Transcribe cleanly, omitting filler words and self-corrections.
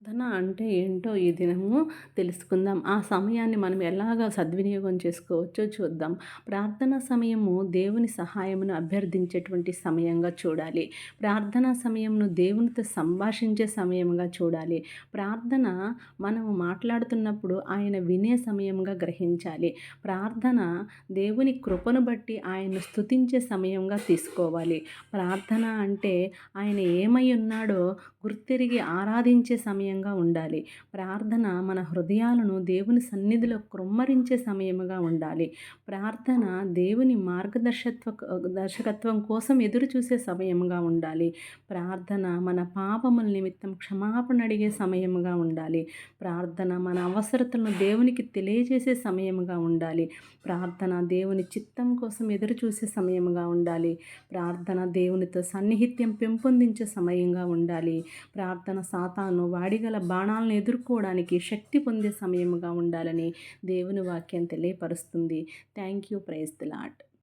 ప్రార్థన అంటే ఏంటో ఈ దినము తెలుసుకుందాం. ఆ సమయాన్ని మనం ఎలాగా సద్వినియోగం చేసుకోవచ్చో చూద్దాం. ప్రార్థనా సమయము దేవుని సహాయమును అభ్యర్థించేటువంటి సమయంగా చూడాలి. ప్రార్థనా సమయంను దేవునితో సంభాషించే సమయంగా చూడాలి. ప్రార్థన మనము మాట్లాడుతున్నప్పుడు ఆయన వినే సమయంగా గ్రహించాలి. ప్రార్థన దేవుని కృపను బట్టి ఆయన్ను స్తుతించే సమయంగా తీసుకోవాలి. ప్రార్థన అంటే ఆయన ఏమై ఉన్నాడో గుర్తెరిగి ఆరాధించే సమయంగా ఉండాలి. ప్రార్థన మన హృదయాలను దేవుని సన్నిధిలో కృమ్మరించే సమయముగా ఉండాలి. ప్రార్థన దేవుని దర్శకత్వం కోసం ఎదురు చూసే సమయముగా ఉండాలి. ప్రార్థన మన పాపముల నిమిత్తం క్షమాపణ అడిగే సమయముగా ఉండాలి. ప్రార్థన మన అవసరతలను దేవునికి తెలియజేసే సమయముగా ఉండాలి. ప్రార్థన దేవుని చిత్తం కోసం ఎదురు చూసే సమయముగా ఉండాలి. ప్రార్థన దేవునితో సన్నిహిత్యం పెంపొందించే సమయంగా ఉండాలి. ప్రార్థన సాతాను వాడిగల బాణాలను ఎదుర్కోవడానికి శక్తి పొందే సమయముగా ఉండాలని దేవుని వాక్యం తెలియపరుస్తుంది. Thank you. Praise the lord.